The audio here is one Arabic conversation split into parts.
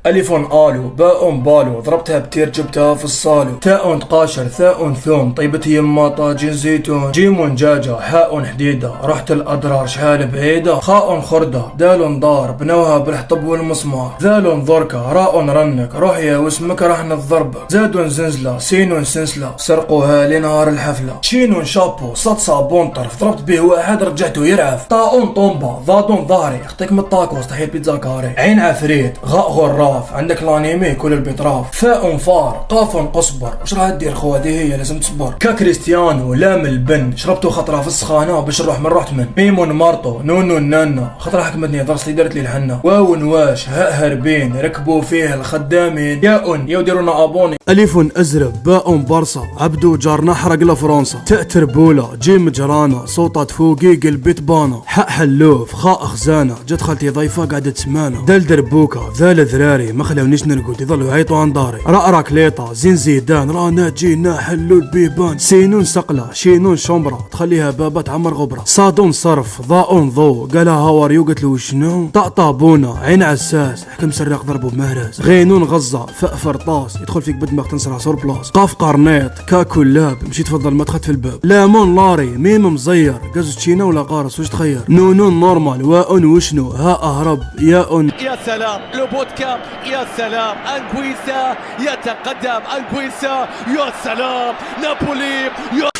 ألف آلو، باء بالو، ضربتها بتير جبتها في الصالو، تاء تقاشر، ثاء ثوم، طيبت يما طاجين زيتون، جيم جاجة، حاء حديدة، رحت الأضرار شحال بعيدة، خاء خردة، دال ضار، بنوها بالحطب والمسمار، ذال ضركة، راء رنك، روح يا واسمك رحنا الضربة، زاد زنزلة، سين سنسلة، سرقوها لنهار الحفلة، شين شابو، صد صابون طرف، ضربت به واحد رجعته يرعف، طاء طومبا، ضاد ظهري، اختك من الطاكوس تحية بيتزا كاري، عين عفريت، غاء غراف، عندك الانيمي كل البيتراف، فاء فار، قاف قصبر، وش راح تدير خو هذه هي لازم تصبر، كريستيانو، لام البن، شربتو خطره في السخانه باش نروح من رحت من، ميم مارطو، نون نانا، خطره حكمتني درس لي درت لي الحنه، واو نواش، هاء هربين، ركبوا فيه الخدامين، ياء يوديرونا ابوني، الف ازرب، باء برصه، عبدو جارنا حرق لفرنسا، تاء تربوله، جيم جرانا، صوتات فوقي قلبي بانا، حاء حلوف، خاء خزانه، جت خالتي ضيفه قعدت سمانه، دال دربوكه، ذال ذراري ما خلاونيش نرقد يظلوا يعيطوا عن داري، راء راكليطه، زين زيدان، رانا جينا حلو البيبان، سينون سقله، شينون شومبره، تخليها بابا تعمر غبره، صادون صرف، ضاء ضو، قالها هاوريو قلت له شنو، طاطابونه، عين عساس، حكم سراق ضربه بمهرس، غينون غزه، فاء فرطاس، يدخل فيك بدماغ تنسرع سور بلاص، قاف قرنيط، كاكولاب، مشي تفضل ما تخد في الباب، لامون لاري، ميم مزير، قزت شينا ولا قارص وش تخير، نونون نورمال، واء وشنو، هاء اهرب، ياء يا سلام لوبوتكا، يا سلام انكويسا، يتقدم انكويسا، يا سلام نابولي، يا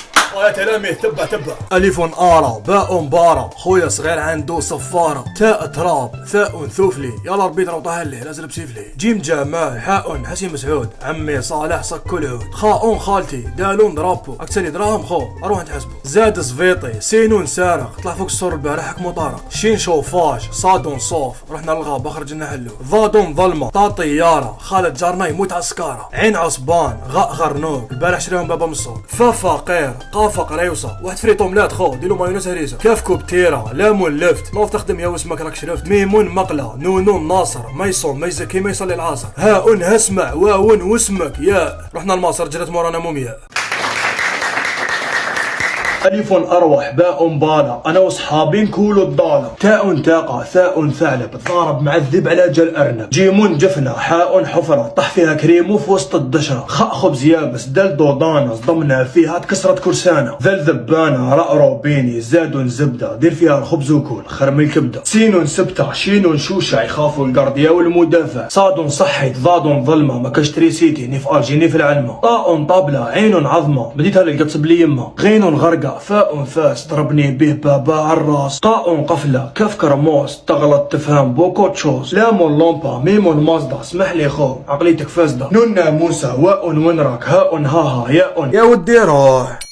يا تلاميذ تبع ألف آرة، باء بارة، خويا صغير عنده صفارة، تاء تراب، ثاء ثوفلي، يلا ربي روطها لي لازم بسيفلي، جيم جمال، حاء حسين مسعود، عمي صالح صك العود، خاء خالتي، دالون ضربو، اكتسني دراهم خو اروح نتحسبو، زاد صفيطي، سينون سارق، طلع فوق السور البارح حك مطارق، شين شوفاج، صادون صوف، رحنا للغابة خرجنا حلو، ضادون ظلمة، طا طيارة، خالد جارنا يموت عسكارة، عين عصبان، غاء غرنوق، البارح شريهم بابا من السوق، فقير، قافة قريوصة، واحد فريطو ملات خو ديلو مايونيز هريسة، كاف كوبتيرة، لامون لفت، نوف تخدم يا واسمك راك شرفت، ميمون مقلة، نونون ناصر، ما يصوم ما يزكي ما يصلي العصر، هاء هسمع، واون واسمك ياء، رحنا لمصر جرت مورانا مومياء. ألف أروح، باء بالة، أنا وصحابي نكولوا الضالة، تاء تاقة، ثاء ثعلب، ضارب معذب على جل أرنب، جيم جفنة، حاء حفرة، طح فيها كريمو في وسط الدشرة، خاء خبز يابس، دل دودانة، صدمنا فيها تكسرت كرسانة، ذل ذبانة، راء روبيني، زاد زبدة، دير فيها الخبز وكول، خرمي الكبدة، سين سبتة، شين شوشة، يخافوا القردية والمدافع، صاد صحيت، ضاد ظلمة، ما كشتري سيتي، ني في ألجي ني في العلمة، طاء طبلة، عين عظمة، بديتها للقصب لي يمه، غين غرقة، فاء فاس، ضربني به بابا عالراس، طاء قفلة، كف كرموس، تغلط تفهم بوكو تشوز، لام لومبا، ميم مازدا، اسمح لي خو عقليتك فاسدة، نون موسى، واء ونرك، هاء هاها، ياء يا ودي روح.